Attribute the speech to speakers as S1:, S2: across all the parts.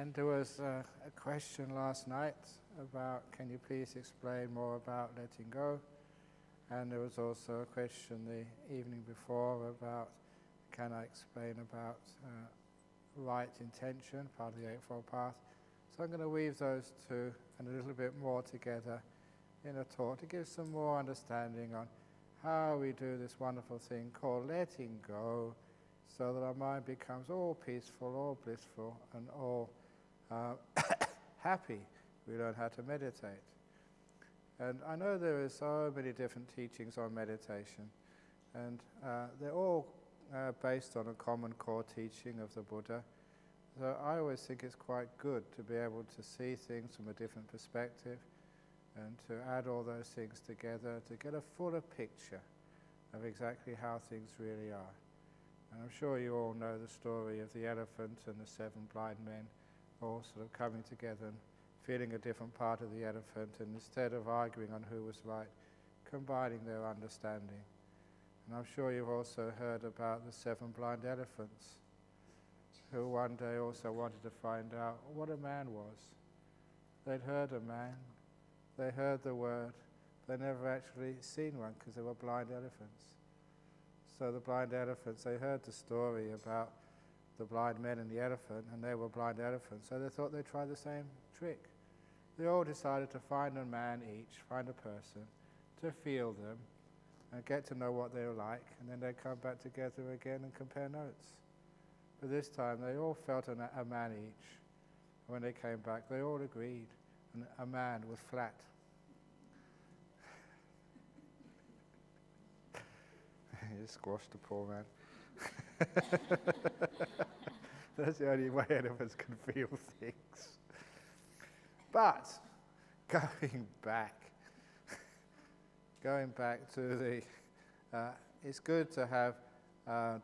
S1: And there was a question last night about, can you please explain more about letting go? And there was also a question the evening before about, can I explain about right intention, part of the Eightfold Path? So I'm going to weave those two and a little bit more together in a talk to give some more understanding on how we do this wonderful thing called letting go, so that our mind becomes all peaceful, all blissful, and all happy. We learn how to meditate. And I know there are so many different teachings on meditation, and they're all based on a common core teaching of the Buddha. So I always think it's quite good to be able to see things from a different perspective and to add all those things together to get a fuller picture of exactly how things really are. And I'm sure you all know the story of the elephant and the 7 blind men all sort of coming together and feeling a different part of the elephant, and instead of arguing on who was right, combining their understanding. And I'm sure you've also heard about the 7 blind elephants, who one day also wanted to find out what a man was. They'd heard a man, they heard the word, they never actually seen one because they were blind elephants. So the blind elephants, they heard the story about the blind men and the elephant, and they were blind elephants, so they thought they'd try the same trick. They all decided to find a man each, find a person, to feel them, and get to know what they were like, and then they'd come back together again and compare notes. But this time they all felt a man each. When they came back, they all agreed, and a man was flat. You squashed the poor man. That's the only way elephants can feel things. But going back to the, it's good to have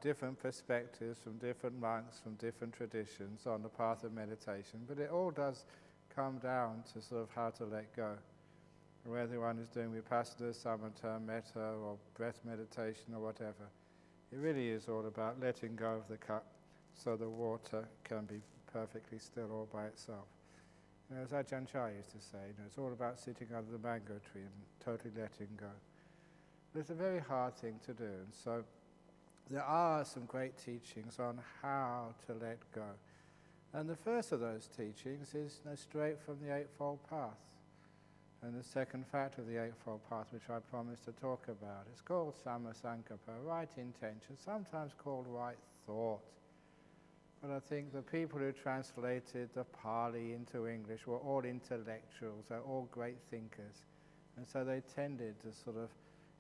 S1: different perspectives from different monks, from different traditions on the path of meditation, but it all does come down to sort of how to let go. Whether one is doing Vipassana, Samatha, Metta, or breath meditation, or whatever, it really is all about letting go of the cup so the water can be perfectly still all by itself. You know, as Ajahn Brahm used to say, it's all about sitting under the mango tree and totally letting go. But it's a very hard thing to do, and so there are some great teachings on how to let go. And the first of those teachings is straight from the Eightfold Path. And the second factor of the Eightfold Path, which I promised to talk about, it's called Samma Sankappa, right intention, sometimes called right thought. But I think the people who translated the Pali into English were all intellectuals, they're all great thinkers. And so they tended to sort of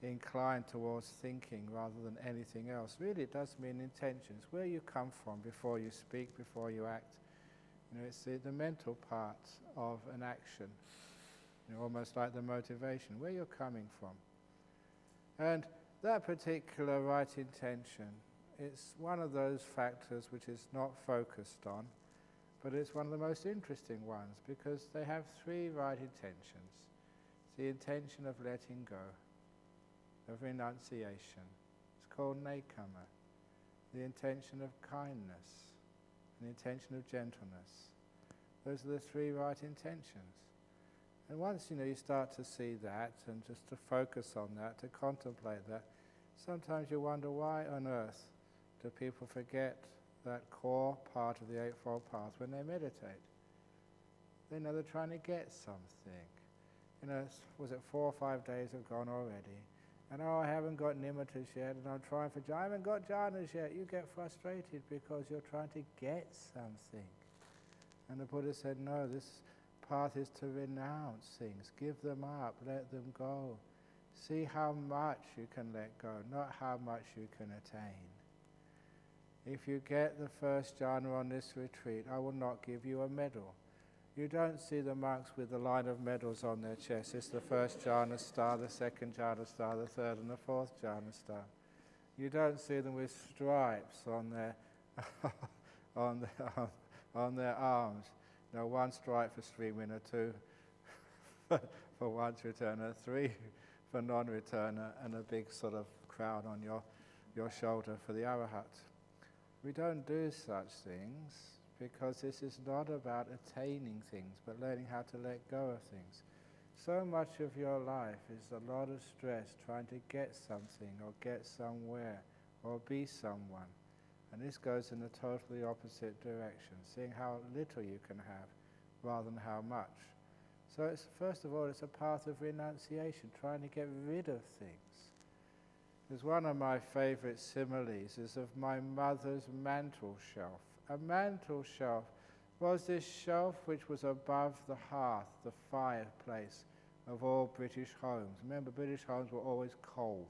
S1: incline towards thinking rather than anything else. Really, it does mean intentions, where you come from before you speak, before you act. It's the mental part of an action. Almost like the motivation, where you're coming from. And that particular right intention, it's one of those factors which is not focused on, but it's one of the most interesting ones because they have 3 right intentions. It's the intention of letting go, of renunciation. It's called nekama. The intention of kindness, the intention of gentleness. Those are the 3 right intentions. And once you start to see that and just to focus on that, to contemplate that, sometimes you wonder why on earth do people forget that core part of the Eightfold Path when they meditate. They know they're trying to get something. Was it 4 or 5 days have gone already? And I haven't got nimittas yet, and I'm trying for jhana. I haven't got jhanas yet. You get frustrated because you're trying to get something. And the Buddha said, no, this path is to renounce things, give them up, let them go. See how much you can let go, not how much you can attain. If you get the first jhana on this retreat, I will not give you a medal. You don't see the monks with the line of medals on their chest. It's the first jhana star, the second jhana star, the third and the fourth jhana star. You don't see them with stripes on their on their arms. One stripe for stream winner, 2 for once returner, 3 for non-returner, and a big sort of crown on your shoulder for the arahat. We don't do such things because this is not about attaining things, but learning how to let go of things. So much of your life is a lot of stress trying to get something or get somewhere or be someone. And this goes in the totally opposite direction, seeing how little you can have rather than how much. So it's, first of all, it's a path of renunciation, trying to get rid of things. Because one of my favorite similes is of my mother's mantel shelf. A mantel shelf was this shelf which was above the hearth, the fireplace of all British homes. Remember, British homes were always cold.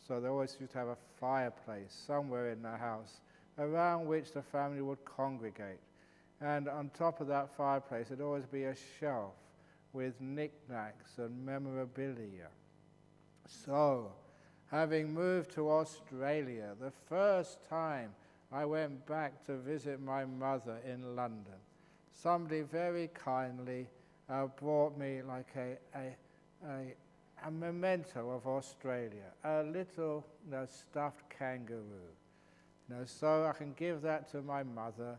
S1: So they always used to have a fireplace somewhere in the house around which the family would congregate. And on top of that fireplace there'd always be a shelf with knickknacks and memorabilia. So, having moved to Australia, the first time I went back to visit my mother in London, somebody very kindly brought me like a memento of Australia, a little stuffed kangaroo. So I can give that to my mother,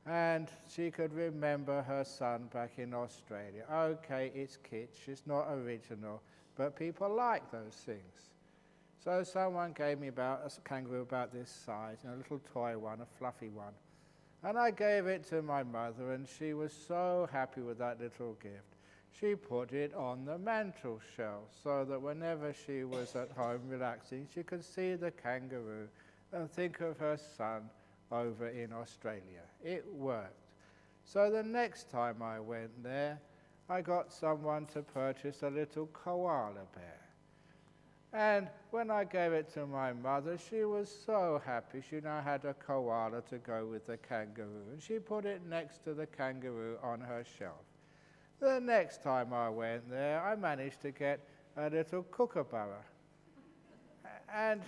S1: and she could remember her son back in Australia. Okay, it's kitsch, it's not original, but people like those things. So someone gave me a kangaroo about this size, a little toy one, a fluffy one. And I gave it to my mother, and she was so happy with that little gift. She put it on the mantel shelf so that whenever she was at home relaxing, she could see the kangaroo and think of her son over in Australia. It worked. So the next time I went there, I got someone to purchase a little koala bear. And when I gave it to my mother, she was so happy. She now had a koala to go with the kangaroo, and she put it next to the kangaroo on her shelf. The next time I went there, I managed to get a little kookaburra. And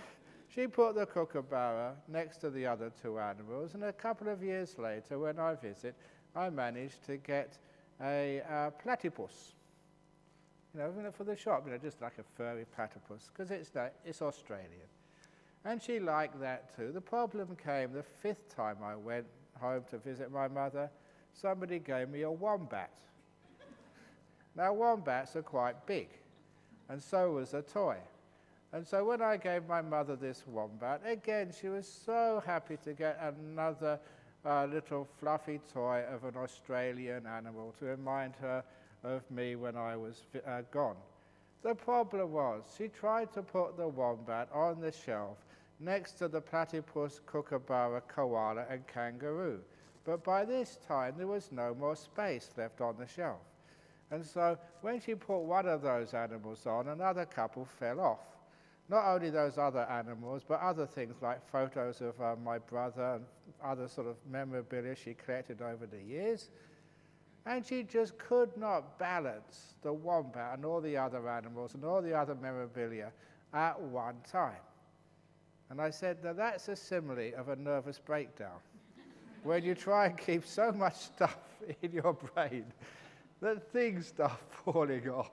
S1: she put the kookaburra next to the other two animals, and a couple of years later, when I visit, I managed to get a platypus. For the shop, just like a furry platypus, because it's Australian. And she liked that too. The problem came the fifth time I went home to visit my mother. Somebody gave me a wombat. Now, wombats are quite big, and so was a toy. And so when I gave my mother this wombat, again, she was so happy to get another little fluffy toy of an Australian animal to remind her of me when I was gone. The problem was, she tried to put the wombat on the shelf next to the platypus, kookaburra, koala, and kangaroo. But by this time, there was no more space left on the shelf. And so when she put one of those animals on, another couple fell off. Not only those other animals, but other things like photos of my brother and other sort of memorabilia she collected over the years. And she just could not balance the wombat and all the other animals and all the other memorabilia at one time. And I said, now that's a simile of a nervous breakdown. When you try and keep so much stuff in your brain that things start falling off.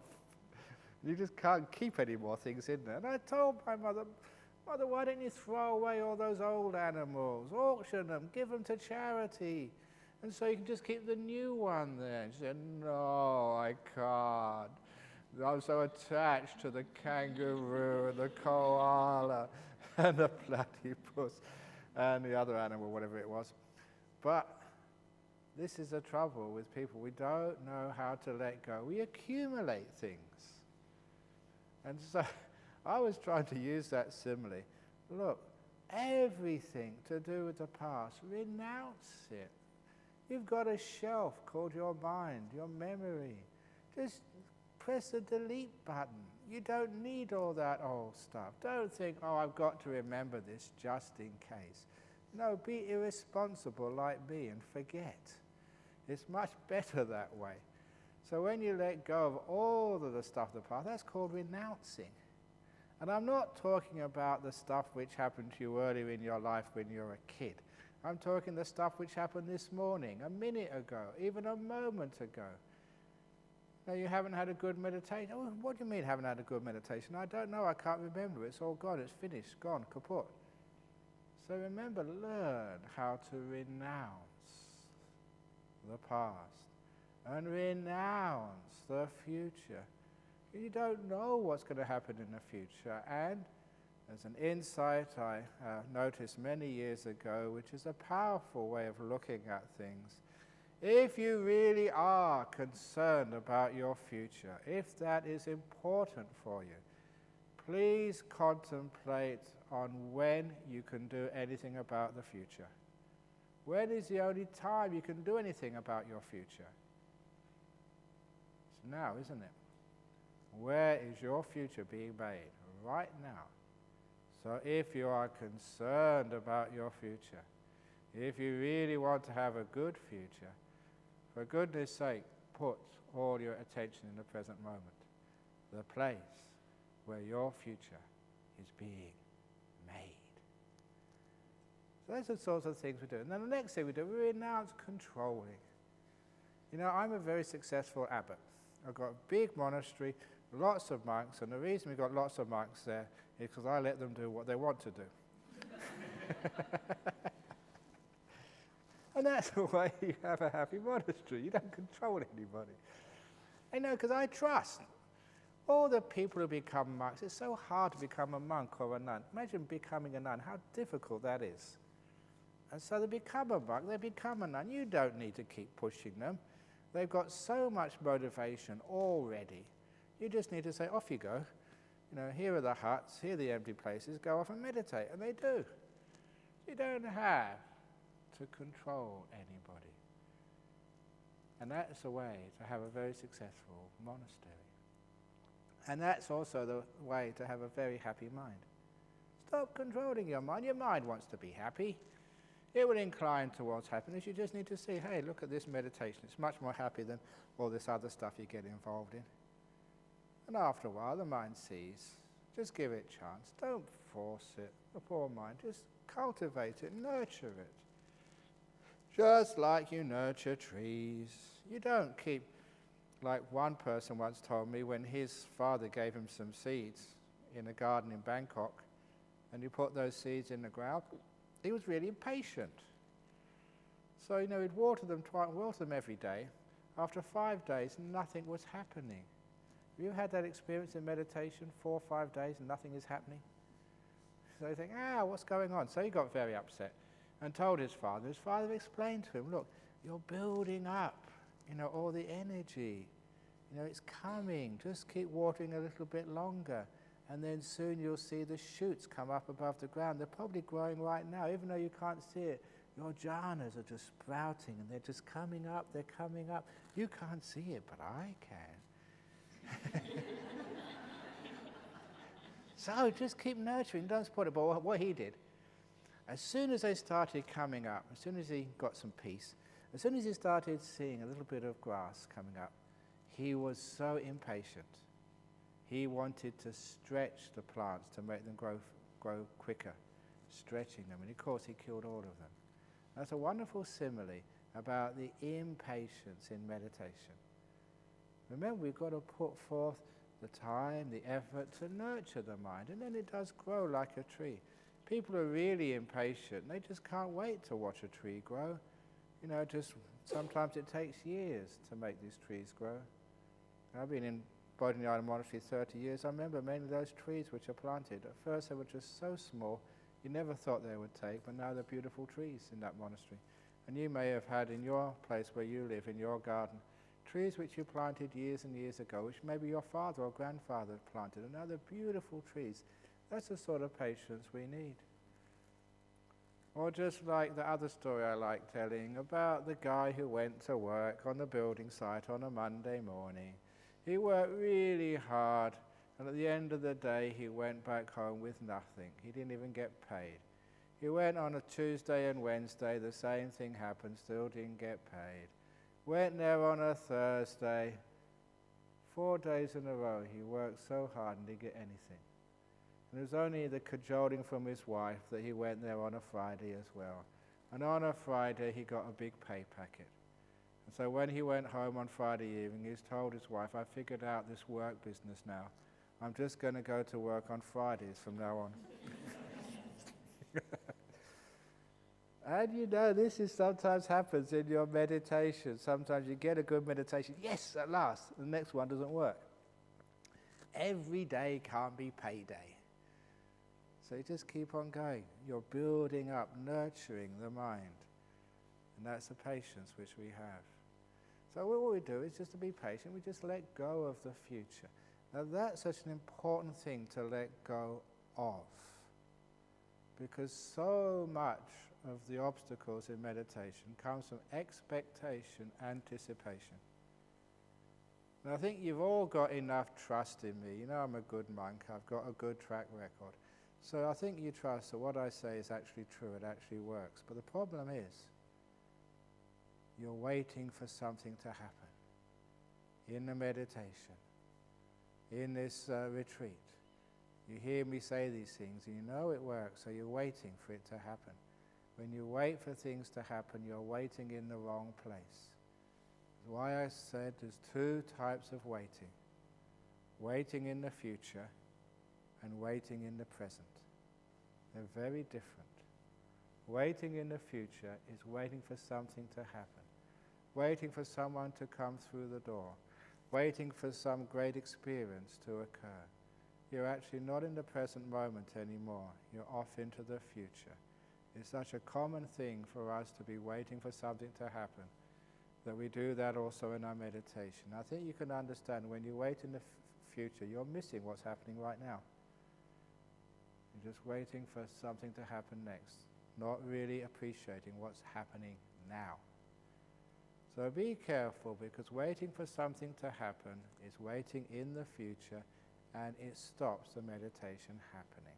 S1: You just can't keep any more things in there. And I told my mother, Mother, why don't you throw away all those old animals, auction them, give them to charity, and so you can just keep the new one there. And she said, no, I can't. I'm so attached to the kangaroo and the koala and the platypus and the other animal, whatever it was. But this is the trouble with people. We don't know how to let go. We accumulate things. And so I was trying to use that simile. Look, everything to do with the past, renounce it. You've got a shelf called your mind, your memory. Just press the delete button. You don't need all that old stuff. Don't think, oh, I've got to remember this just in case. No, be irresponsible like me and forget. It's much better that way. So when you let go of all of the stuff of the past, that's called renouncing. And I'm not talking about the stuff which happened to you earlier in your life when you were a kid. I'm talking the stuff which happened this morning, a minute ago, even a moment ago. Now, you haven't had a good meditation. Oh, what do you mean haven't had a good meditation? I don't know, I can't remember. It's all gone, it's finished, gone, kaput. So remember, learn how to renounce. the past and renounce the future. You don't know what's going to happen in the future, and there's an insight I noticed many years ago, which is a powerful way of looking at things. If you really are concerned about your future, if that is important for you, please contemplate on when you can do anything about the future. When is the only time you can do anything about your future? It's now, isn't it? Where is your future being made? Right now. So if you are concerned about your future, if you really want to have a good future, for goodness sake, put all your attention in the present moment, the place where your future is being made. So those are the sorts of things we do. And then the next thing we do, we renounce controlling. You know, I'm a very successful abbot. I've got a big monastery, lots of monks, and the reason we've got lots of monks there is because I let them do what they want to do. And that's the way you have a happy monastery. You don't control anybody. You know, because I trust all the people who become monks. It's so hard to become a monk or a nun. Imagine becoming a nun, how difficult that is. And so they become a monk, they become a nun. You don't need to keep pushing them. They've got so much motivation already. You just need to say, off you go. You know, here are the huts, here are the empty places, go off and meditate. And they do. You don't have to control anybody. And that's a way to have a very successful monastery. And that's also the way to have a very happy mind. Stop controlling your mind. Your mind wants to be happy. It will incline towards happiness. You just need to see, hey, look at this meditation. It's much more happy than all this other stuff you get involved in. And after a while, the mind sees. Just give it a chance. Don't force it, the poor mind. Just cultivate it, nurture it. Just like you nurture trees. You don't keep, like one person once told me, when his father gave him some seeds in a garden in Bangkok, and he put those seeds in the ground, he was really impatient. So, you know, he'd water them every day. After 5 days, nothing was happening. Have you had that experience in meditation, 4 or 5 days and nothing is happening? So you think, what's going on? So he got very upset and told his father. His father explained to him, look, you're building up, you know, all the energy. You know, it's coming. Just keep watering a little bit longer. And then soon you'll see the shoots come up above the ground. They're probably growing right now, even though you can't see it. Your jhanas are just sprouting and they're just coming up, they're coming up. You can't see it, but I can. So just keep nurturing, don't support it. But what he did, as soon as they started coming up, as soon as he got some peace, as soon as he started seeing a little bit of grass coming up, he was so impatient. He wanted to stretch the plants to make them grow quicker, stretching them. And of course, he killed all of them. That's a wonderful simile about the impatience in meditation. Remember, we've got to put forth the time, the effort to nurture the mind, and then it does grow like a tree. People are really impatient. They just can't wait to watch a tree grow. You know, just sometimes it takes years to make these trees grow. I've been in Bodhin Island Monastery 30 years. I remember many of those trees which are planted. At first they were just so small, you never thought they would take, but now they're beautiful trees in that monastery. And you may have had in your place where you live, in your garden, trees which you planted years and years ago, which maybe your father or grandfather planted, and now they're beautiful trees. That's the sort of patience we need. Or just like the other story I like telling about the guy who went to work on the building site on a Monday morning. He worked really hard, and at the end of the day, he went back home with nothing. He didn't even get paid. He went on a Tuesday and Wednesday, the same thing happened, still didn't get paid. Went there on a Thursday. 4 days in a row, he worked so hard and didn't get anything. And it was only the cajoling from his wife that he went there on a Friday as well. And on a Friday, he got a big pay packet. And so when he went home on Friday evening, he told his wife, I figured out this work business now. I'm just going to go to work on Fridays from now on. And this is sometimes happens in your meditation. Sometimes you get a good meditation, yes, at last, the next one doesn't work. Every day can't be payday. So you just keep on going. You're building up, nurturing the mind. And that's the patience which we have. So what we do is just to be patient, we just let go of the future. Now that's such an important thing to let go of. Because so much of the obstacles in meditation comes from expectation, anticipation. And I think you've all got enough trust in me. I'm a good monk, I've got a good track record. So I think you trust that what I say is actually true, it actually works. But the problem is, you're waiting for something to happen. In the meditation, in this retreat, you hear me say these things and you know it works, so you're waiting for it to happen. When you wait for things to happen, you're waiting in the wrong place. That's why I said there's two types of waiting. Waiting in the future and waiting in the present. They're very different. Waiting in the future is waiting for something to happen. Waiting for someone to come through the door. Waiting for some great experience to occur. You're actually not in the present moment anymore. You're off into the future. It's such a common thing for us to be waiting for something to happen that we do that also in our meditation. I think you can understand when you wait in the future, you're missing what's happening right now. You're just waiting for something to happen next, not really appreciating what's happening now. So be careful, because waiting for something to happen is waiting in the future, and it stops the meditation happening.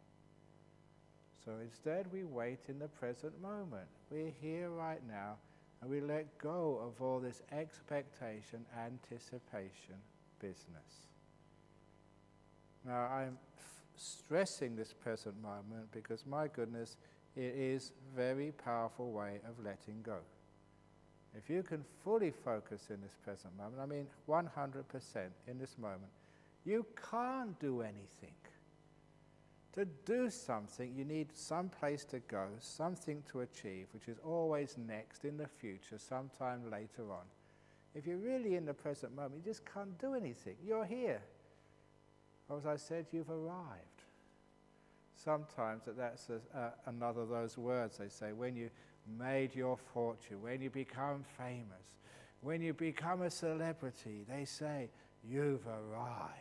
S1: So instead we wait in the present moment. We're here right now, and we let go of all this expectation, anticipation business. Now I'm stressing this present moment because, my goodness, it is a very powerful way of letting go. If you can fully focus in this present moment, 100% in this moment, you can't do anything. To do something, you need some place to go, something to achieve, which is always next in the future, sometime later on. If you're really in the present moment, you just can't do anything. You're here. As I said, you've arrived. Sometimes that's another of those words they say, when you made your fortune, when you become famous, when you become a celebrity, they say, you've arrived.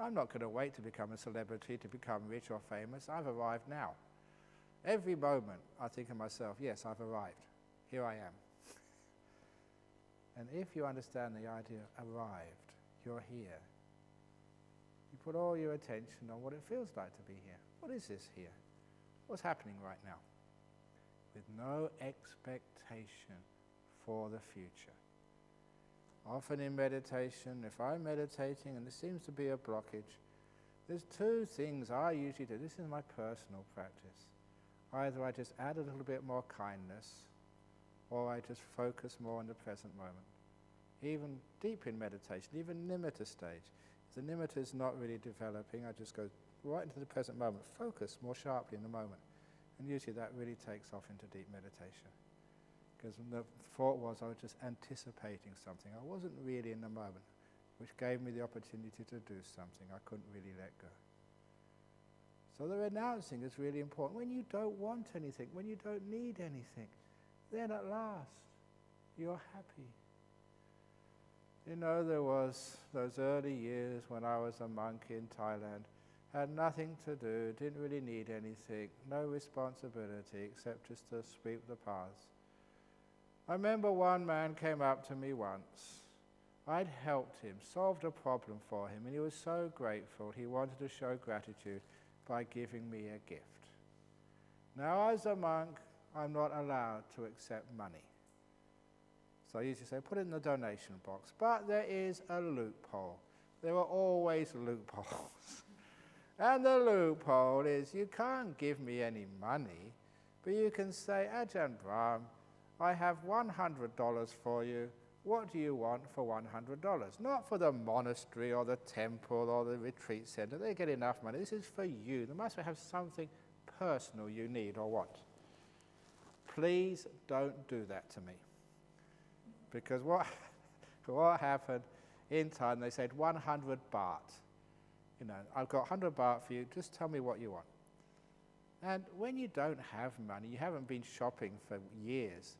S1: I'm not going to wait to become a celebrity, to become rich or famous. I've arrived now. Every moment I think of myself, yes, I've arrived. Here I am. And if you understand the idea of arrived, you're here. You put all your attention on what it feels like to be here. What is this here? What's happening right now? With no expectation for the future. Often in meditation, if I'm meditating and there seems to be a blockage, there's two things I usually do. This is my personal practice. Either I just add a little bit more kindness, or I just focus more on the present moment. Even deep in meditation, even nimitta stage. If the nimitta is not really developing, I just go right into the present moment, focus more sharply in the moment. And usually that really takes off into deep meditation. Because the thought was I was just anticipating something. I wasn't really in the moment, which gave me the opportunity to do something I couldn't really let go. So the renouncing is really important. When you don't want anything, when you don't need anything, then at last you're happy. There was those early years when I was a monk in Thailand, had nothing to do, didn't really need anything, no responsibility except just to sweep the paths. I remember one man came up to me once. I'd helped him, solved a problem for him, and he was so grateful. He wanted to show gratitude by giving me a gift. Now, as a monk, I'm not allowed to accept money. So I usually say, put it in the donation box. But there is a loophole. There are always loopholes. And the loophole is you can't give me any money, but you can say, Ajahn Brahm, I have $100 for you. What do you want for $100? Not for the monastery or the temple or the retreat center. They get enough money. This is for you. They must have something personal you need or want. Please don't do that to me. Because what happened in time, they said 100 baht. I've got 100 baht for you, just tell me what you want. And when you don't have money, you haven't been shopping for years,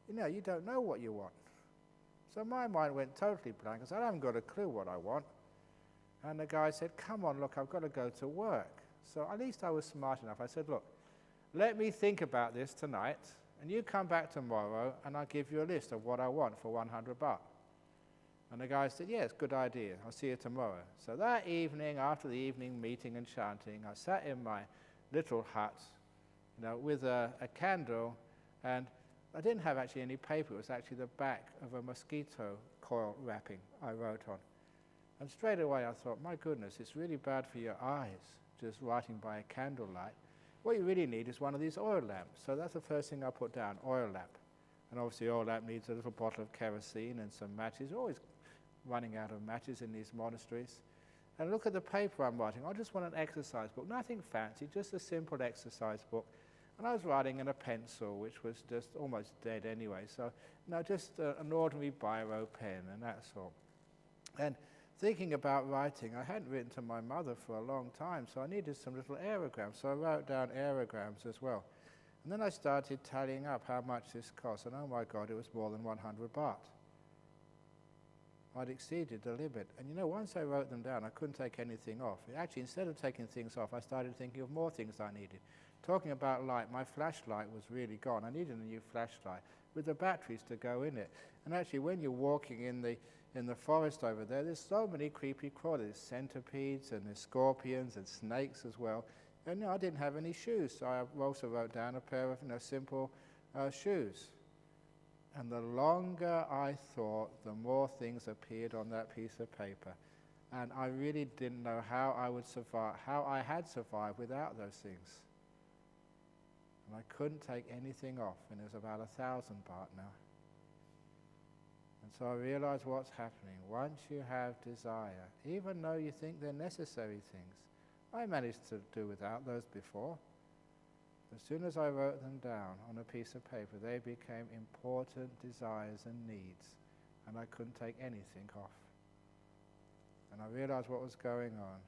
S1: you don't know what you want. So my mind went totally blank. I said, I haven't got a clue what I want. And the guy said, come on, look, I've got to go to work. So at least I was smart enough. I said, look, let me think about this tonight, and you come back tomorrow, and I'll give you a list of what I want for 100 baht. And the guy said, yes, good idea. I'll see you tomorrow. So that evening, after the evening meeting and chanting, I sat in my little hut, with a candle, and I didn't have actually any paper. It was actually the back of a mosquito coil wrapping I wrote on. And straight away I thought, my goodness, it's really bad for your eyes, just writing by a candlelight. What you really need is one of these oil lamps. So that's the first thing I put down, oil lamp. And obviously oil lamp needs a little bottle of kerosene and some matches. Always running out of matches in these monasteries. And look at the paper I'm writing. I just want an exercise book, nothing fancy, just a simple exercise book. And I was writing in a pencil, which was just almost dead anyway. So, just an ordinary biro pen and that sort. And thinking about writing, I hadn't written to my mother for a long time, so I needed some little aerograms. So I wrote down aerograms as well. And then I started tallying up how much this cost, and oh my God, it was more than 100 baht. I'd exceeded the limit. And once I wrote them down, I couldn't take anything off. Actually, instead of taking things off, I started thinking of more things I needed. Talking about light, my flashlight was really gone. I needed a new flashlight with the batteries to go in it. And actually, when you're walking in the forest over there, there's so many creepy crawlers. There's centipedes and there's scorpions and snakes as well. And I didn't have any shoes, so I also wrote down a pair of simple shoes. And the longer I thought, the more things appeared on that piece of paper. And I really didn't know how I would survive, how I had survived without those things. And I couldn't take anything off, and it was about 1,000 baht now. And so I realized what's happening. Once you have desire, even though you think they're necessary things, I managed to do without those before. As soon as I wrote them down on a piece of paper, they became important desires and needs, and I couldn't take anything off. And I realized what was going on.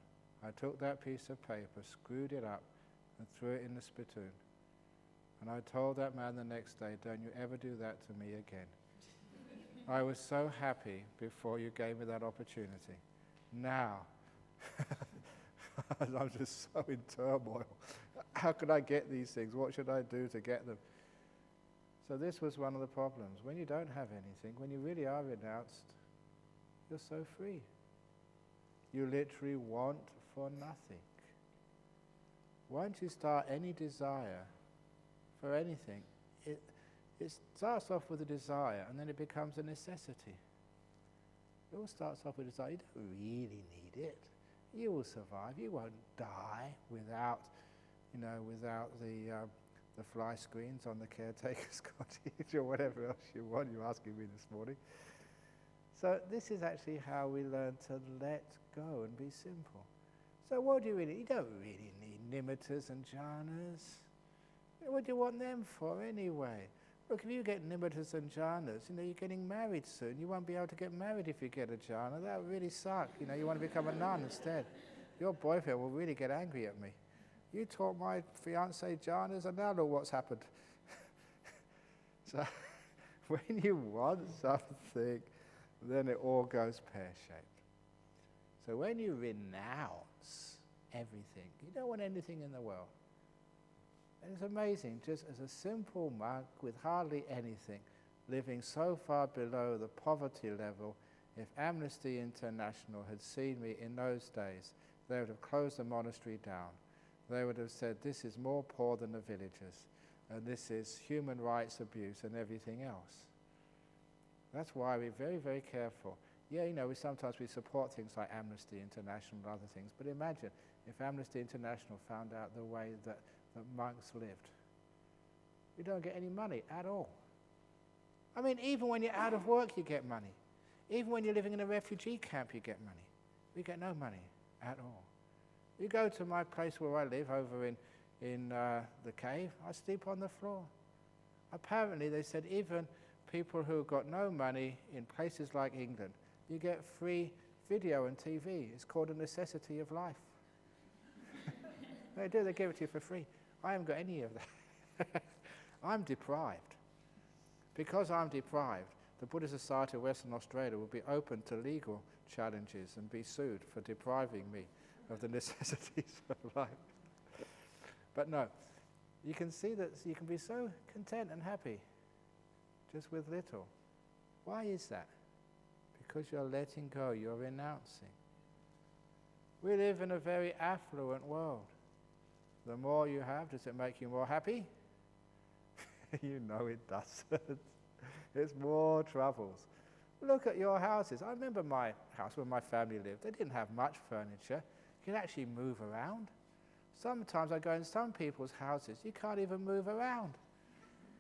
S1: I took that piece of paper, screwed it up, and threw it in the spittoon. And I told that man the next day, don't you ever do that to me again. I was so happy before you gave me that opportunity. Now, I'm just so in turmoil. How could I get these things? What should I do to get them? So this was one of the problems. When you don't have anything, when you really are renounced, you're so free. You literally want for nothing. Once you start any desire for anything, it starts off with a desire and then it becomes a necessity. It all starts off with a desire. You don't really need it. You will survive. You won't die without the fly screens on the caretaker's cottage or whatever else you want. You're asking me this morning. So this is actually how we learn to let go and be simple. So what do you really need? You don't really need nimittas and jhanas. What do you want them for anyway? Look, if you get nimittas and jhanas, you're getting married soon. You won't be able to get married if you get a jhana. That would really suck. You want to become a nun instead. Your boyfriend will really get angry at me. You taught my fiancé jhanas, and now look what's happened. So when you want something, then it all goes pear-shaped. So when you renounce everything, you don't want anything in the world. And it's amazing, just as a simple monk with hardly anything, living so far below the poverty level, if Amnesty International had seen me in those days, they would have closed the monastery down. They would have said, this is more poor than the villagers, and this is human rights abuse and everything else. That's why we're very, very careful. Yeah, we sometimes support things like Amnesty International and other things, but imagine if Amnesty International found out the way that monks lived. You don't get any money at all. I mean, even when you're out of work, you get money. Even when you're living in a refugee camp, you get money. We get no money at all. You go to my place where I live over in in the cave, I sleep on the floor. Apparently, they said even people who got no money in places like England, you get free video and TV. It's called a necessity of life. They do, they give it to you for free. I haven't got any of that. I'm deprived. Because I'm deprived, the Buddhist Society of Western Australia will be open to legal challenges and be sued for depriving me of the necessities of life. But no, you can see that you can be so content and happy just with little. Why is that? Because you're letting go, you're renouncing. We live in a very affluent world. The more you have, does it make you more happy? You know it doesn't. It's more troubles. Look at your houses. I remember my house where my family lived. They didn't have much furniture. You could actually move around. Sometimes I go in some people's houses, you can't even move around.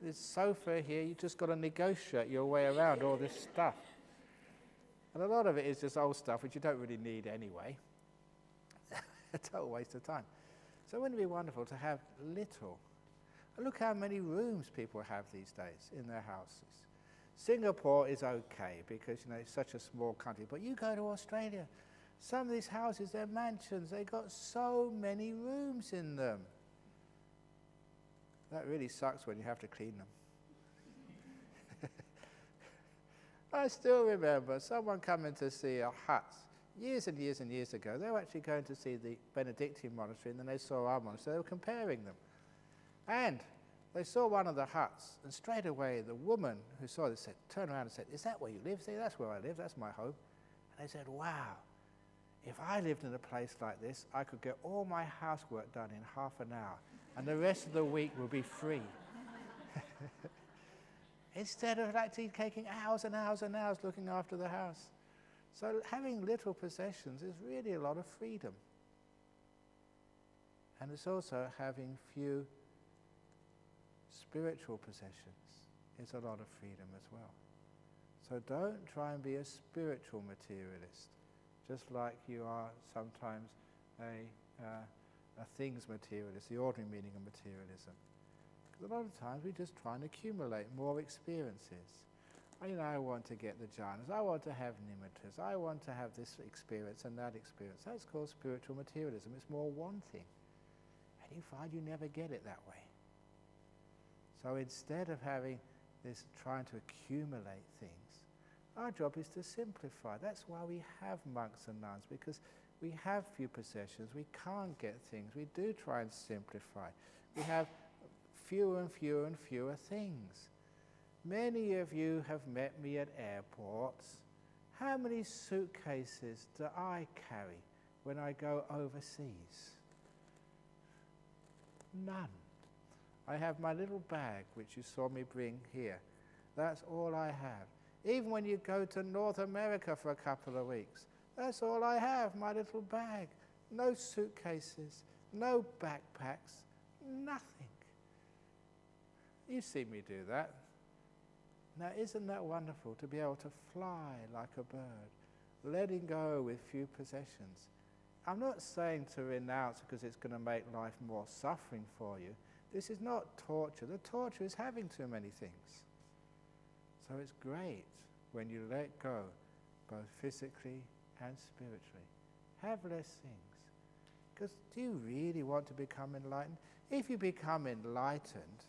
S1: There's sofa here, you just got to negotiate your way around all this stuff. And a lot of it is just old stuff which you don't really need anyway. A total waste of time. So wouldn't it be wonderful to have little? And look how many rooms people have these days in their houses. Singapore is okay because it's such a small country, but you go to Australia, some of these houses, they're mansions, they've got so many rooms in them. That really sucks when you have to clean them. I still remember someone coming to see our huts years and years and years ago. They were actually going to see the Benedictine monastery, and then they saw our monastery. They were comparing them. And they saw one of the huts, and straight away the woman who saw this turned around and said, "Is that where you live?" Say, "That's where I live, that's my home." And they said, "Wow, if I lived in a place like this, I could get all my housework done in half an hour, and the rest of the week would be free." Instead of actually taking hours and hours and hours looking after the house. So having little possessions is really a lot of freedom. And it's also having few spiritual possessions is a lot of freedom as well. So don't try and be a spiritual materialist, just like you are sometimes a things materialist, the ordinary meaning of materialism. Because a lot of times we just try and accumulate more experiences. I want to get the jhanas, I want to have nimittas, I want to have this experience and that experience. That's called spiritual materialism. It's more wanting. And you find you never get it that way. So instead of having this trying to accumulate things, our job is to simplify. That's why we have monks and nuns, because we have few possessions, we can't get things, we do try and simplify. We have fewer and fewer and fewer things. Many of you have met me at airports. How many suitcases do I carry when I go overseas? None. I have my little bag, which you saw me bring here. That's all I have. Even when you go to North America for a couple of weeks, that's all I have, my little bag. No suitcases, no backpacks, nothing. You see me do that. Now, isn't that wonderful to be able to fly like a bird, letting go with few possessions? I'm not saying to renounce because it's going to make life more suffering for you. This is not torture. The torture is having too many things. So it's great when you let go, both physically and spiritually. Have less things. Because do you really want to become enlightened? If you become enlightened,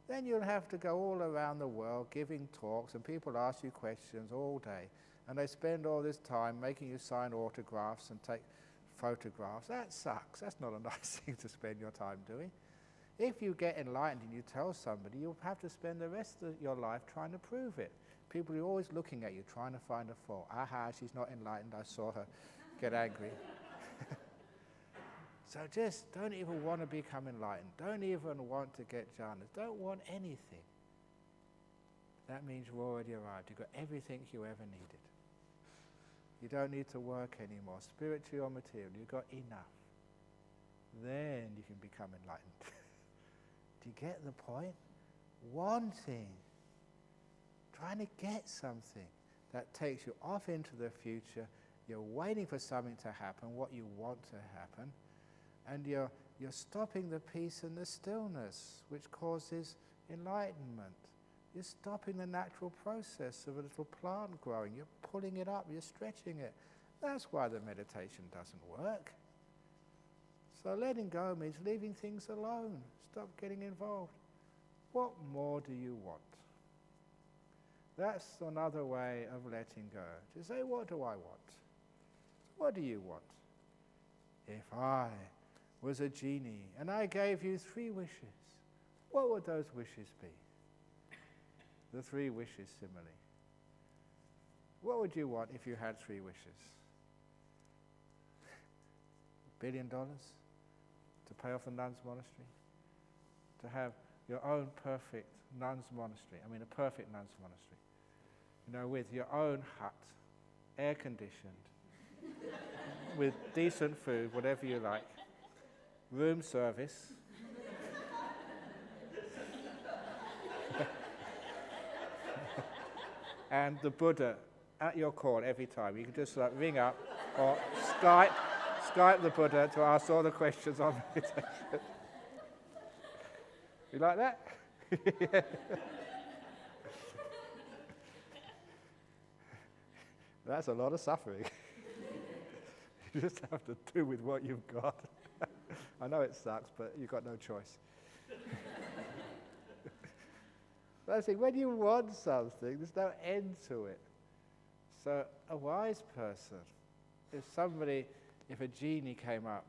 S1: then you'll have to go all around the world giving talks, and people ask you questions all day, and they spend all this time making you sign autographs and take photographs. That sucks. That's not a nice thing to spend your time doing. If you get enlightened and you tell somebody, you'll have to spend the rest of your life trying to prove it. People are always looking at you, trying to find a fault. Aha, she's not enlightened. I saw her get angry. So just don't even want to become enlightened. Don't even want to get jhanas. Don't want anything. That means you've already arrived. You've got everything you ever needed. You don't need to work anymore, spiritually or materially. You've got enough. Then you can become enlightened. Do you get the point? Wanting. Trying to get something that takes you off into the future. You're waiting for something to happen, what you want to happen. And you're you're stopping the peace and the stillness, which causes enlightenment. You're stopping the natural process of a little plant growing. You're pulling it up, you're stretching it. That's why the meditation doesn't work. So letting go means leaving things alone. Stop getting involved. What more do you want? That's another way of letting go. To say, what do I want? What do you want? If I was a genie and I gave you 3 wishes, what would those wishes be? The 3 wishes simile. What would you want if you had 3 wishes? $1 billion? To pay off the nuns' monastery? To have your own perfect nuns' monastery? I mean, a perfect nuns' monastery. You know, with your own hut, air-conditioned, with decent food, whatever you like, room service, and the Buddha at your call every time. You can just ring up or Skype the Buddha to ask all the questions on meditation. You like that? Yeah. That's a lot of suffering. You just have to do with what you've got. I know it sucks, but you've got no choice. But I think when you want something, there's no end to it. So a wise person, if a genie came up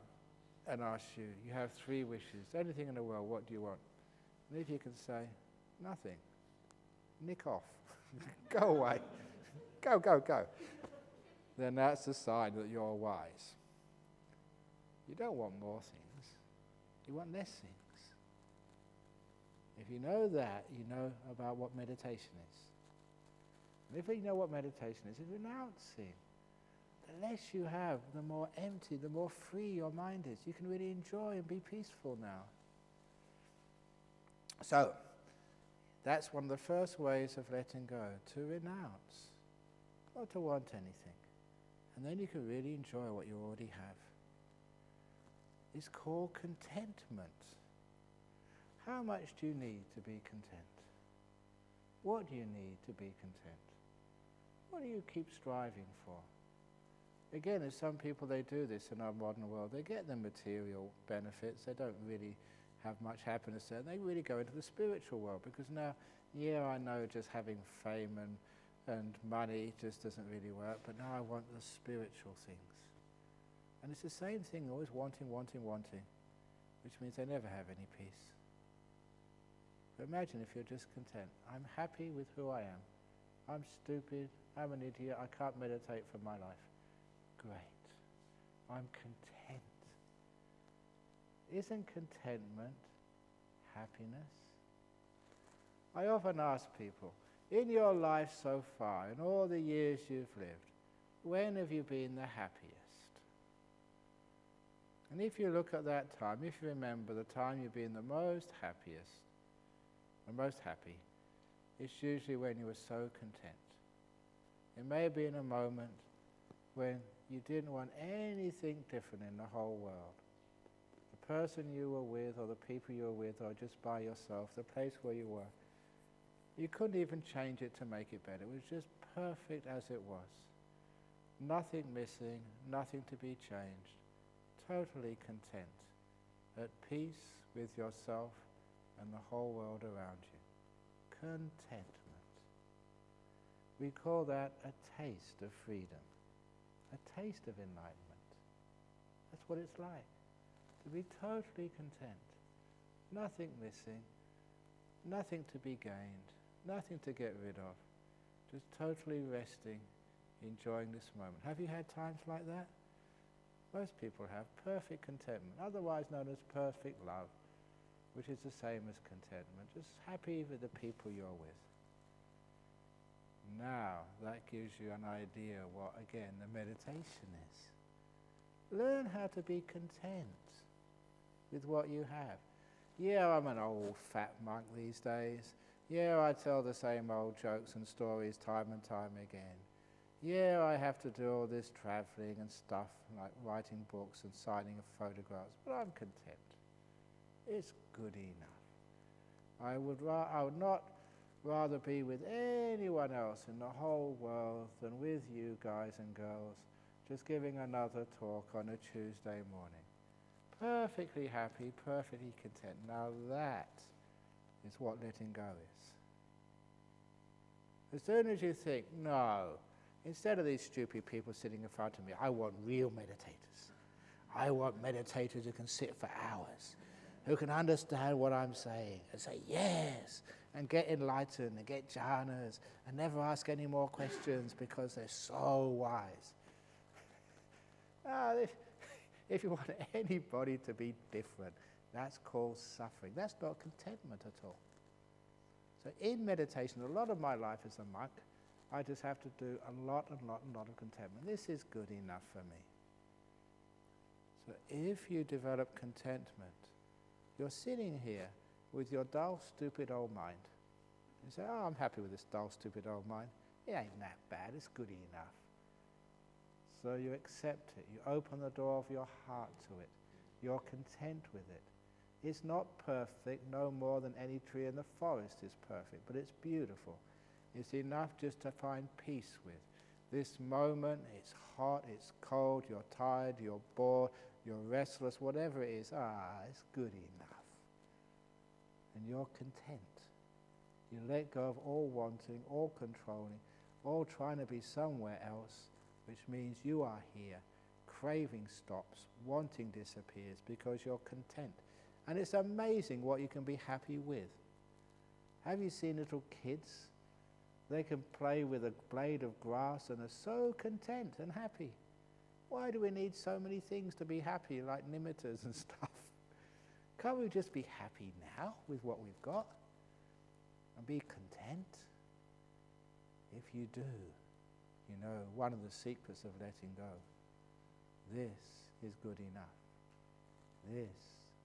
S1: and asked you, you have 3 wishes, anything in the world, what do you want? And if you can say, nothing, nick off, go away, go, then that's a sign that you're wise. You don't want more things, you want less things. If you know that, you know about what meditation is. And if you know what meditation is, it's renouncing. The less you have, the more empty, the more free your mind is. You can really enjoy and be peaceful now. So, that's one of the first ways of letting go, to renounce, not to want anything. And then you can really enjoy what you already have. It's called contentment. How much do you need to be content? What do you need to be content? What do you keep striving for? Again, as some people, they do this in our modern world. They get the material benefits. They don't really have much happiness there. They really go into the spiritual world because now, I know just having fame and money just doesn't really work, but now I want the spiritual things. And it's the same thing, always wanting, which means they never have any peace. But imagine if you're just content. I'm happy with who I am. I'm stupid, I'm an idiot, I can't meditate for my life. Great. I'm content. Isn't contentment happiness? I often ask people, in your life so far, in all the years you've lived, when have you been the happiest? And if you look at that time, if you remember the time you've been the most happiest, the most happy, it's usually when you were so content. It may be in a moment when you didn't want anything different in the whole world. The person you were with, or the people you were with, or just by yourself, the place where you were. You couldn't even change it to make it better. It was just perfect as it was. Nothing missing, nothing to be changed. Totally content, at peace with yourself and the whole world around you. Contentment. We call that a taste of freedom, a taste of enlightenment. That's what it's like, to be totally content. Nothing missing, nothing to be gained, nothing to get rid of, just totally resting, enjoying this moment. Have you had times like that? Most people have perfect contentment, otherwise known as perfect love, which is the same as contentment, just happy with the people you're with. Now, that gives you an idea what, again, the meditation is. Learn how to be content with what you have. I'm an old fat monk these days. I tell the same old jokes and stories time and time again. I have to do all this traveling and stuff, like writing books and signing of photographs, but I'm content. It's good enough. I would not rather be with anyone else in the whole world than with you guys and girls, just giving another talk on a Tuesday morning. Perfectly happy, perfectly content. Now that is what letting go is. As soon as you think, no, instead of these stupid people sitting in front of me, I want real meditators. I want meditators who can sit for hours, who can understand what I'm saying and say yes, and get enlightened and get jhanas and never ask any more questions because they're so wise. If you want anybody to be different, that's called suffering. That's not contentment at all. So in meditation, a lot of my life as a monk, I just have to do a lot of contentment. This is good enough for me. So if you develop contentment, you're sitting here with your dull, stupid old mind. You say, oh, I'm happy with this dull, stupid old mind. It ain't that bad, it's good enough. So you accept it, you open the door of your heart to it, you're content with it. It's not perfect, no more than any tree in the forest is perfect, but it's beautiful. It's enough just to find peace with. This moment, it's hot, it's cold, you're tired, you're bored, you're restless, whatever it is, it's good enough. And you're content. You let go of all wanting, all controlling, all trying to be somewhere else, which means you are here. Craving stops, wanting disappears because you're content. And it's amazing what you can be happy with. Have you seen little kids? They can play with a blade of grass and are so content and happy. Why do we need so many things to be happy, like nimittas and stuff? Can't we just be happy now with what we've got and be content? If you do, you know, one of the secrets of letting go, this is good enough. This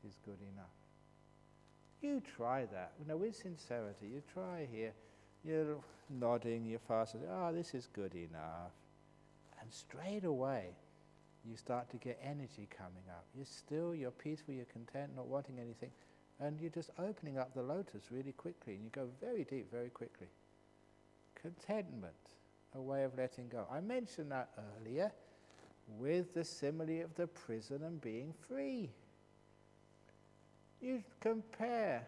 S1: is good enough. You try that, with sincerity. You try here, you're nodding, you're fast, this is good enough. And straight away, you start to get energy coming up. You're peaceful, you're content, not wanting anything, and you're just opening up the lotus really quickly, and you go very deep very quickly. Contentment, a way of letting go. I mentioned that earlier with the simile of the prison and being free. You compare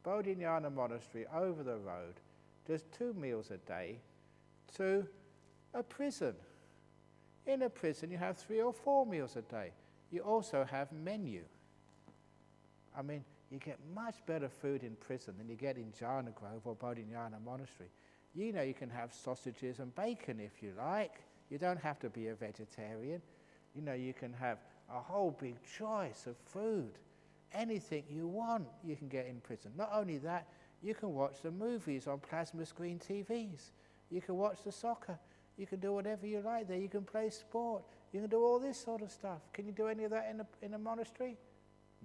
S1: Bodhinyana Monastery over the road, just 2 meals a day, to a prison. In a prison you have 3 or 4 meals a day. You also have menu. I mean, you get much better food in prison than you get in Jhana Grove or Bodhinyana Monastery. You know, you can have sausages and bacon if you like. You don't have to be a vegetarian. You know, you can have a whole big choice of food. Anything you want, you can get in prison. Not only that, you can watch the movies on plasma screen TVs. You can watch the soccer. You can do whatever you like there. You can play sport. You can do all this sort of stuff. Can you do any of that in a monastery?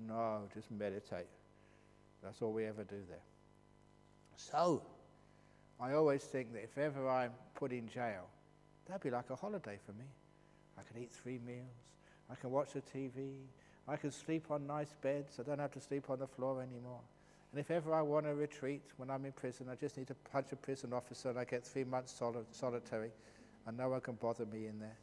S1: No, just meditate. That's all we ever do there. So, I always think that if ever I'm put in jail, that'd be like a holiday for me. I can eat 3 meals. I can watch the TV. I can sleep on nice beds. I don't have to sleep on the floor anymore. And if ever I want a retreat when I'm in prison, I just need to punch a prison officer and I get 3 months solitary and no one can bother me in there.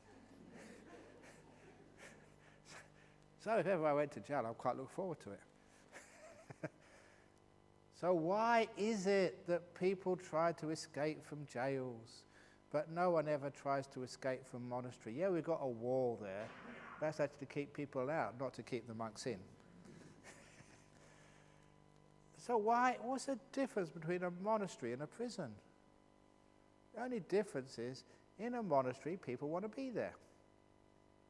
S1: So if ever I went to jail, I'd quite look forward to it. So why is it that people try to escape from jails, but no one ever tries to escape from monastery? Yeah, we've got a wall there. That's actually to keep people out, not to keep the monks in. So what's the difference between a monastery and a prison? The only difference is, in a monastery, people want to be there.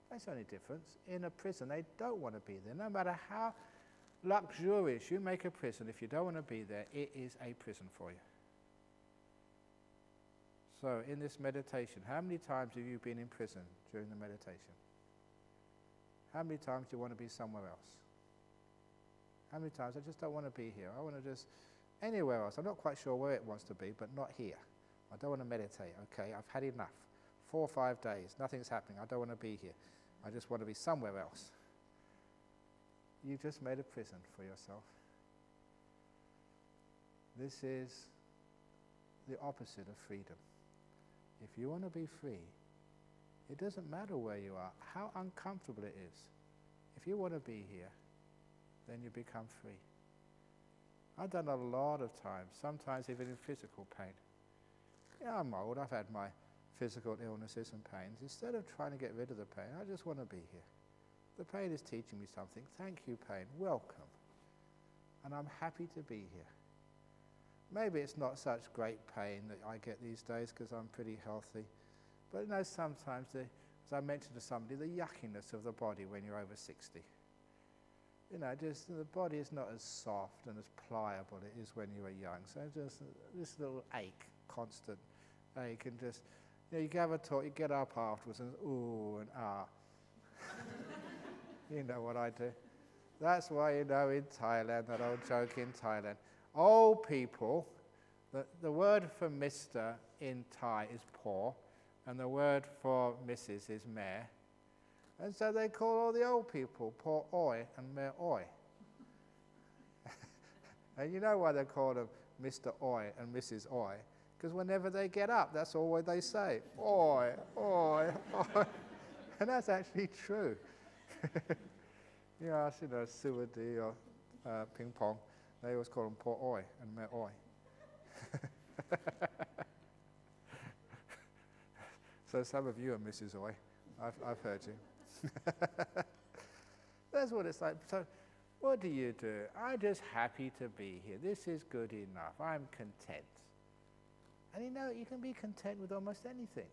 S1: That's the only difference. In a prison, they don't want to be there. No matter how luxurious you make a prison, if you don't want to be there, it is a prison for you. So, in this meditation, how many times have you been in prison during the meditation? How many times do you want to be somewhere else? How many times? I just don't want to be here. I want to just anywhere else. I'm not quite sure where it wants to be, but not here. I don't want to meditate. Okay, I've had enough. 4 or 5 days, nothing's happening. I don't want to be here. I just want to be somewhere else. you just made a prison for yourself. This is the opposite of freedom. If you want to be free, it doesn't matter where you are, how uncomfortable it is. If you want to be here, then you become free. I've done a lot of times, sometimes even in physical pain. Yeah, I'm old, I've had my physical illnesses and pains. Instead of trying to get rid of the pain, I just want to be here. The pain is teaching me something. Thank you, pain. Welcome. And I'm happy to be here. Maybe it's not such great pain that I get these days because I'm pretty healthy. But you know, sometimes, as I mentioned to somebody, the yuckiness of the body when you're over 60. You know, just the body is not as soft and as pliable it is when you were young. So just this little ache, constant ache, and just, you know, you have a talk, you get up afterwards and ooh and ah. You know what I do. That's why, you know, in Thailand, that old joke in Thailand, old people, the word for Mr. in Thai is poor, and the word for Mrs. is mare. And so they call all the old people poor oi and mare oi. And you know why they call them Mr. Oi and Mrs. Oi? Because whenever they get up, that's all they say. Oi, oi, oi. And that's actually true. You ask, you know, Suwadi or Ping Pong, they always call them poor oi and mare oi. So some of you are Mrs. Oi. I've heard you. That's what it's like. So what do you do? I'm just happy to be here. This is good enough. I'm content. And you know, you can be content with almost anything.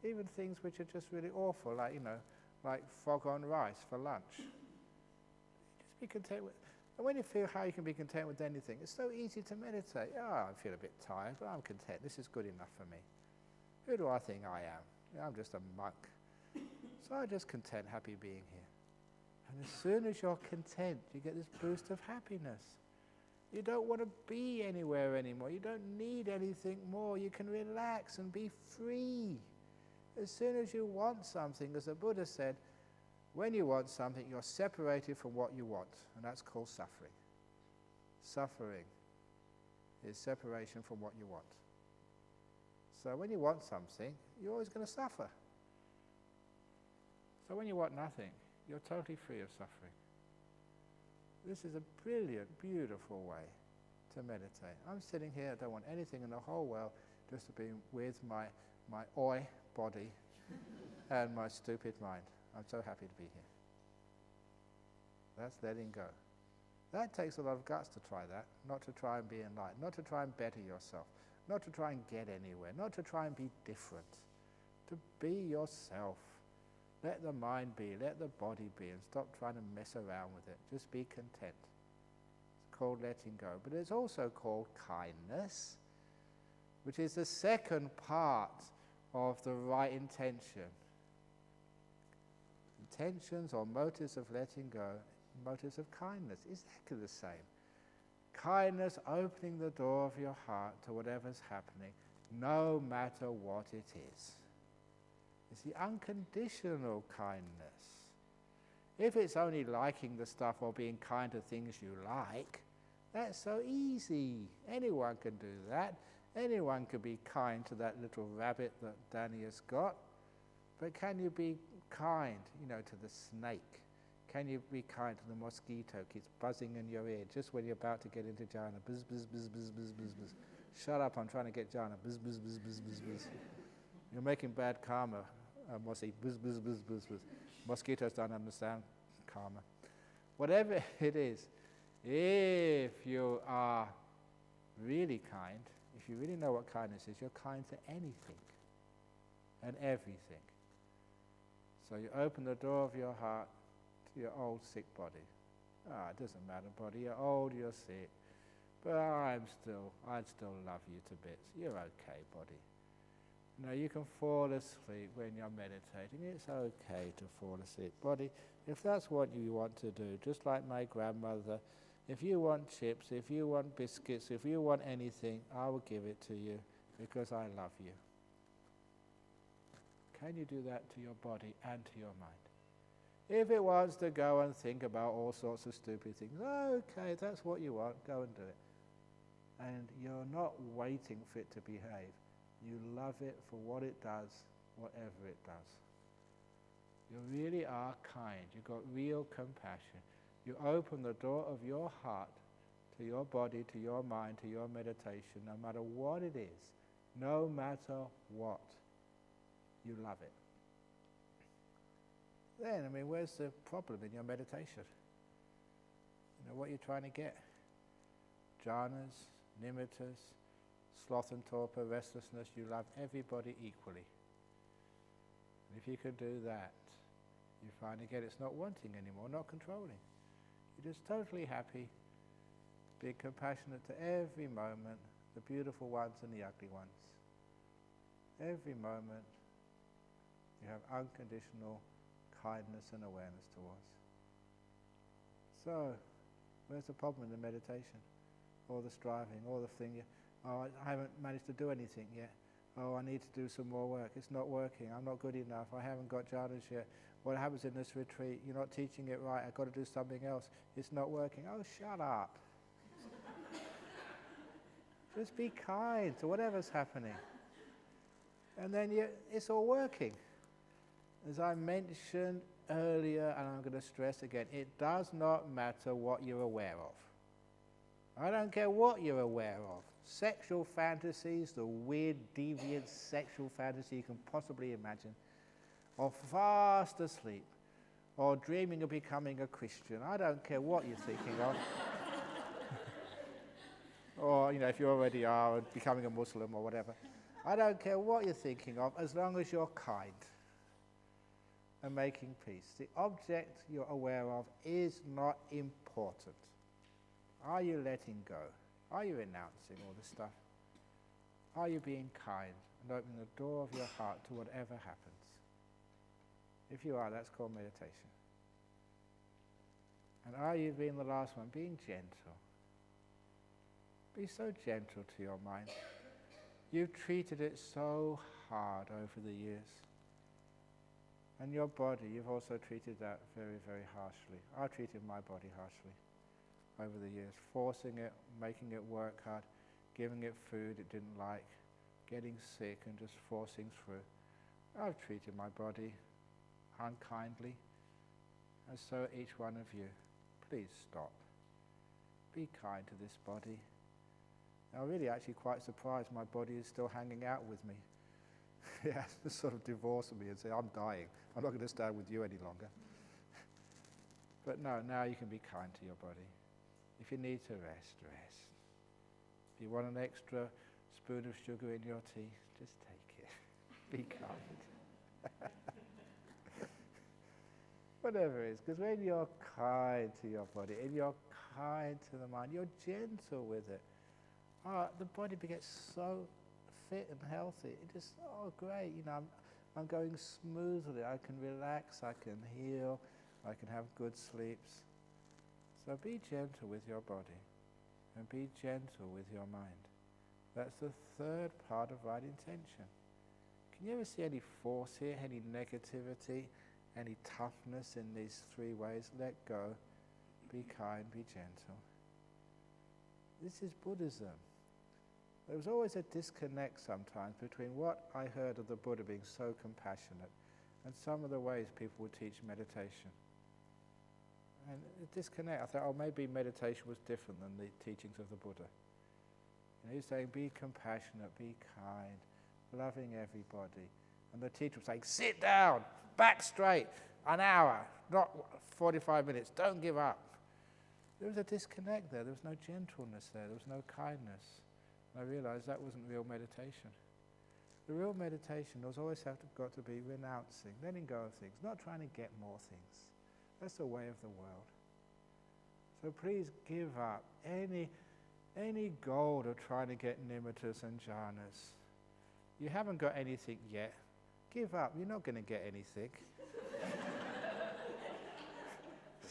S1: Even things which are just really awful, like, you know, like frog on rice for lunch. Just be content with. And when you feel how you can be content with anything, it's so easy to meditate. Oh, I feel a bit tired, but I'm content. This is good enough for me. Who do I think I am? I'm just a monk. So I'm just content, happy being here. And as soon as you're content, you get this boost of happiness. You don't want to be anywhere anymore. You don't need anything more. You can relax and be free. As soon as you want something, as the Buddha said, when you want something, you're separated from what you want, and that's called suffering. Suffering is separation from what you want. So when you want something, you're always going to suffer. So when you want nothing, you're totally free of suffering. This is a brilliant, beautiful way to meditate. I'm sitting here, I don't want anything in the whole world, just to be with my oi body and my stupid mind. I'm so happy to be here. That's letting go. That takes a lot of guts to try that, not to try and be enlightened, not to try and better yourself, not to try and get anywhere, not to try and be different, to be yourself. Let the mind be, let the body be, and stop trying to mess around with it. Just be content. It's called letting go. But it's also called kindness, which is the second part of the right intention. Intentions or motives of letting go, motives of kindness, exactly the same. Kindness opening the door of your heart to whatever's happening, no matter what it is. It's the unconditional kindness. If it's only liking the stuff or being kind to things you like, that's so easy. Anyone can do that. Anyone can be kind to that little rabbit that Danny has got. But can you be kind, you know, to the snake? Can you be kind to the mosquito? Keeps buzzing in your ear just when you're about to get into jhana. Buzz, buzz, buzz, buzz, buzz, buzz, buzz. Shut up, I'm trying to get jhana. Buzz, buzz, buzz, buzz, buzz, buzz. You're making bad karma, Mossy. Buzz, buzz, buzz, buzz, buzz. Mosquitoes don't understand karma. Whatever it is, if you are really kind, if you really know what kindness is, you're kind to anything and everything. So you open the door of your heart to your old sick body. It doesn't matter, body, you're old, you're sick, but I'd still love you to bits. You're okay, body. You know, you can fall asleep when you're meditating. It's okay to fall asleep, body. If that's what you want to do, just like my grandmother, if you want chips, if you want biscuits, if you want anything, I will give it to you because I love you. Can you do that to your body and to your mind? If it wants to go and think about all sorts of stupid things, okay, that's what you want, go and do it. And you're not waiting for it to behave. You love it for what it does, whatever it does. You really are kind. You've got real compassion. You open the door of your heart to your body, to your mind, to your meditation, no matter what it is, no matter what. You love it. Then, where's the problem in your meditation? What you're trying to get? Jhanas, nimittas, sloth and torpor, restlessness, you love everybody equally. And if you can do that, you find again it's not wanting anymore, not controlling. You're just totally happy, being compassionate to every moment, the beautiful ones and the ugly ones. Every moment you have unconditional kindness and awareness towards. So, where's the problem in the meditation? Or the striving, or the thing, I haven't managed to do anything yet. I need to do some more work. It's not working. I'm not good enough. I haven't got jhanas yet. What happens in this retreat? You're not teaching it right. I've got to do something else. It's not working. Oh, shut up. Just be kind to whatever's happening. And then it's all working. As I mentioned earlier, and I'm going to stress again, it does not matter what you're aware of. I don't care what you're aware of. Sexual fantasies, the weird, deviant sexual fantasy you can possibly imagine, or fast asleep, or dreaming of becoming a Christian. I don't care what you're thinking of. Or, if you already are, becoming a Muslim or whatever. I don't care what you're thinking of, as long as you're kind and making peace. The object you're aware of is not important. Are you letting go? Are you renouncing all this stuff? Are you being kind and opening the door of your heart to whatever happens? If you are, that's called meditation. And are you being the last one? Being gentle. Be so gentle to your mind. You've treated it so hard over the years. And your body, you've also treated that very, very harshly. I treated my body harshly over the years, forcing it, making it work hard, giving it food it didn't like, getting sick and just forcing through. I've treated my body unkindly, and so each one of you. Please stop. Be kind to this body. I'm really actually quite surprised my body is still hanging out with me. It has to sort of divorce me and say, I'm dying. I'm not going to stand with you any longer. But no, now you can be kind to your body. If you need to rest, rest. If you want an extra spoon of sugar in your tea, just take it. Be kind. Whatever it is, because when you're kind to your body and you're kind to the mind, you're gentle with it. The body gets so fit and healthy. It just, great, I'm going smoothly. I can relax, I can heal, I can have good sleeps. So be gentle with your body and be gentle with your mind. That's the third part of right intention. Can you ever see any force here, any negativity, any toughness in these three ways? Let go, be kind, be gentle. This is Buddhism. There was always a disconnect sometimes between what I heard of the Buddha being so compassionate and some of the ways people would teach meditation. And a disconnect. I thought, maybe meditation was different than the teachings of the Buddha. He's saying, be compassionate, be kind, loving everybody. And the teacher was saying, sit down, back straight, an hour, not 45 minutes, don't give up. There was a disconnect there. There was no gentleness there. There was no kindness. I realized that wasn't real meditation. The real meditation was always got to be renouncing, letting go of things, not trying to get more things. That's the way of the world. So please give up any goal of trying to get nimittas and jhanas. You haven't got anything yet. Give up. You're not going to get anything.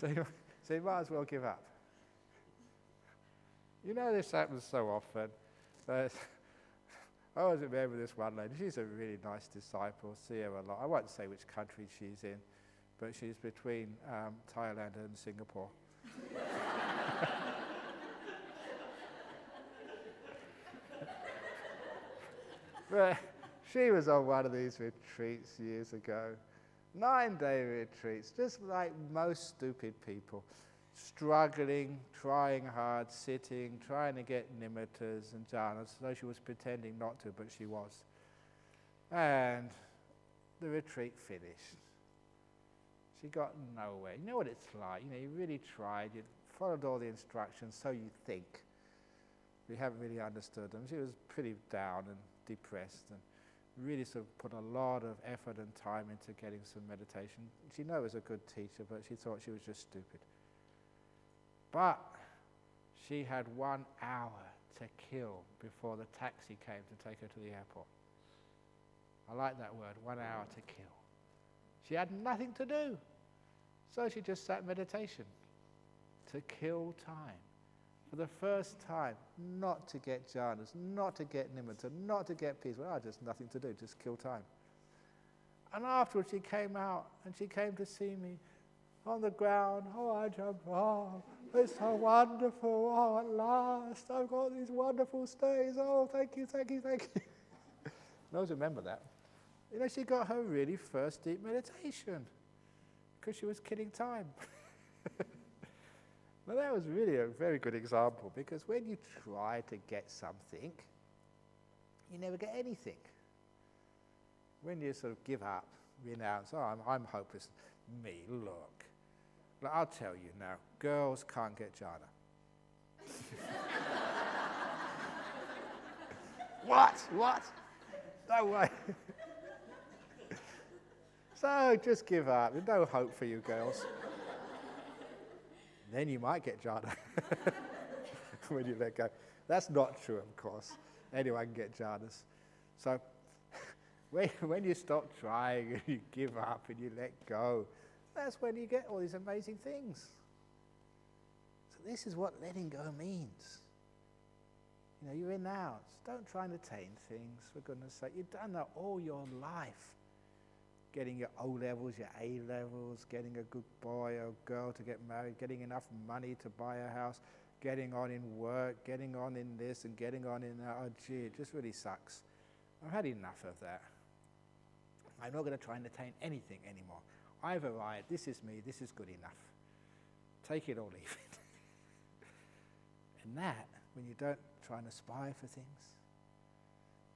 S1: So you might as well give up. This happens so often. I always remember this one lady. She's a really nice disciple. See her a lot. I won't say which country she's in, but she's between Thailand and Singapore. But she was on one of these retreats years ago, 9-day retreats, just like most stupid people, struggling, trying hard, sitting, trying to get nimittas and jhanas, so she was pretending not to, but she was. And the retreat finished. She got nowhere. You know what it's like, you really tried, you followed all the instructions, so you think. We haven't really understood them. She was pretty down and depressed and really sort of put a lot of effort and time into getting some meditation. She knew I was a good teacher, but she thought she was just stupid. But she had 1 hour to kill before the taxi came to take her to the airport. I like that word, 1 hour to kill. She had nothing to do, so she just sat meditation to kill time. For the first time, not to get jhanas, not to get nimitta, not to get peace. Well, just nothing to do, just kill time. And afterwards she came out and she came to see me on the ground. Oh, Ajahn Brahm, it's so wonderful. Oh, at last, I've got these wonderful stays. Oh, thank you, thank you, thank you. I always remember that. She got her really first deep meditation because she was killing time. Well, that was really a very good example, because when you try to get something, you never get anything. When you sort of give up, renounce, I'm hopeless. Me, look, I'll tell you now, girls can't get jhana. What? No way. So just give up. There's no hope for you girls. Then you might get jhana when you let go. That's not true, of course. Anyone can get jhanas. So when you stop trying and you give up and you let go, that's when you get all these amazing things. So this is what letting go means. You renounce. Don't try and attain things, for goodness sake. You've done that all your life. Getting your O levels, your A levels, getting a good boy or girl to get married, getting enough money to buy a house, getting on in work, getting on in this and getting on in that. Oh gee, it just really sucks. I've had enough of that. I'm not going to try and attain anything anymore. I've arrived. This is me. This is good enough. Take it or leave it. And that, when you don't try and aspire for things,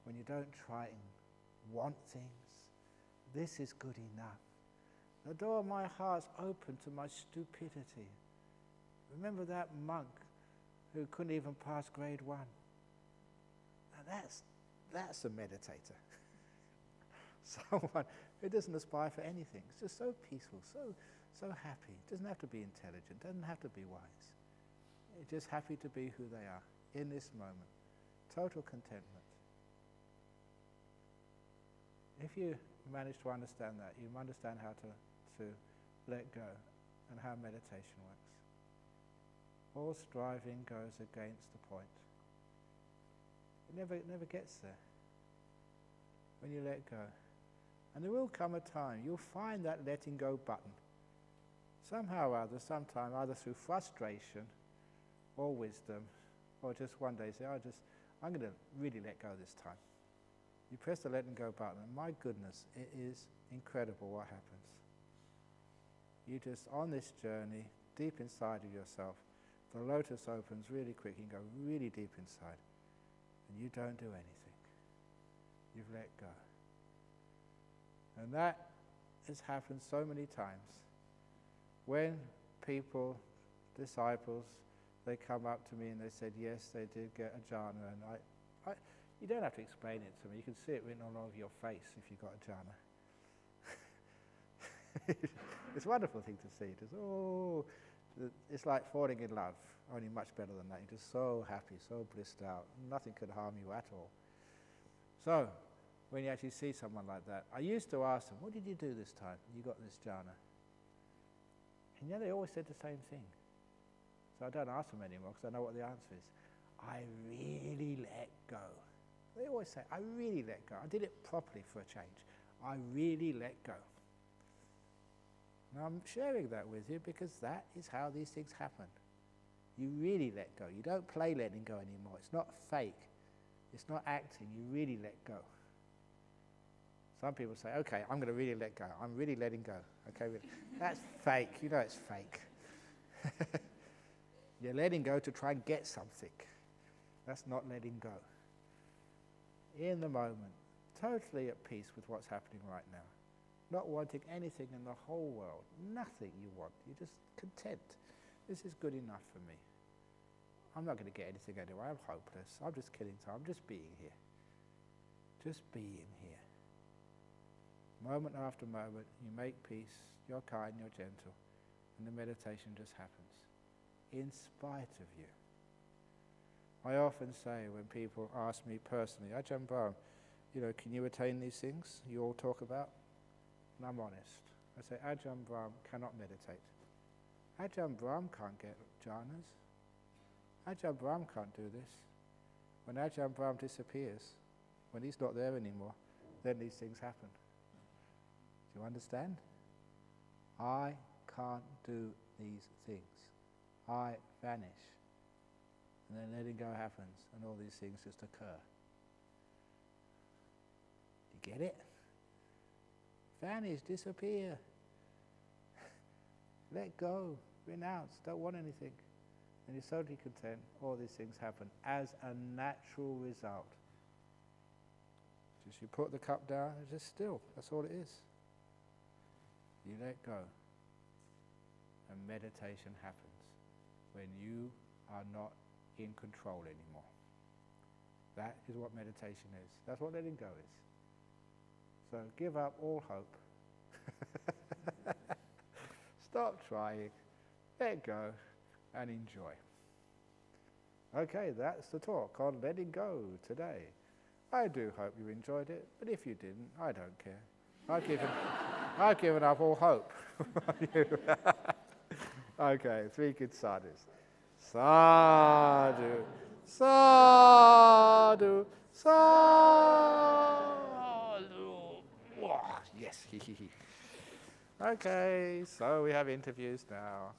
S1: when you don't try and want things, this is good enough. The door of my heart's open to my stupidity. Remember that monk who couldn't even pass grade 1? Now that's a meditator. Someone who doesn't aspire for anything. It's just so peaceful, so happy. Doesn't have to be intelligent, doesn't have to be wise. It's just happy to be who they are in this moment. Total contentment. If you manage to understand that, you understand how to let go and how meditation works. All striving goes against the point. It never gets there when you let go. And there will come a time you'll find that letting go button. Somehow or other, sometime, either through frustration or wisdom, or just one day say, I'm going to really let go this time. You press the letting go button, and my goodness, it is incredible what happens. You just, on this journey, deep inside of yourself, the lotus opens really quick, you can go really deep inside, and you don't do anything. You've let go. And that has happened so many times. When people, disciples, they come up to me and they said, yes, they did get a jhana, and you don't have to explain it to me. You can see it written all over your face if you've got a jhana. It's a wonderful thing to see. It's like falling in love, only much better than that. You're just so happy, so blissed out. Nothing could harm you at all. So, when you actually see someone like that, I used to ask them, what did you do this time? You got this jhana. And they always said the same thing. So I don't ask them anymore because I know what the answer is. I really let go. They always say, I really let go. I did it properly for a change. I really let go. And I'm sharing that with you because that is how these things happen. You really let go. You don't play letting go anymore. It's not fake. It's not acting. You really let go. Some people say, okay, I'm going to really let go. I'm really letting go. Okay, that's fake. You know it's fake. You're letting go to try and get something. That's not letting go. In the moment, totally at peace with what's happening right now. Not wanting anything in the whole world. Nothing you want. You're just content. This is good enough for me. I'm not going to get anything anyway. I'm hopeless. I'm just killing time. I'm just being here. Just being here. Moment after moment, you make peace. You're kind, you're gentle. And the meditation just happens. In spite of you. I often say when people ask me personally, Ajahn Brahm, can you attain these things you all talk about? And I'm honest. I say, Ajahn Brahm cannot meditate. Ajahn Brahm can't get jhanas. Ajahn Brahm can't do this. When Ajahn Brahm disappears, when he's not there anymore, then these things happen. Do you understand? I can't do these things. I vanish. And then letting go happens, and all these things just occur. You get it? Vanish, disappear. Let go, renounce, don't want anything. And you're totally content, all these things happen as a natural result. Just you put the cup down, it's just still, that's all it is. You let go, and meditation happens when you are not in control anymore. That is what meditation is. That's what letting go is. So give up all hope. Stop trying, let go, and enjoy. Okay, that's the talk on letting go today. I do hope you enjoyed it, but if you didn't, I don't care. I've given up all hope. Okay, 3 good sadhus. Sadhu, sadhu, sadhu. Oh, yes. Okay, so we have interviews now.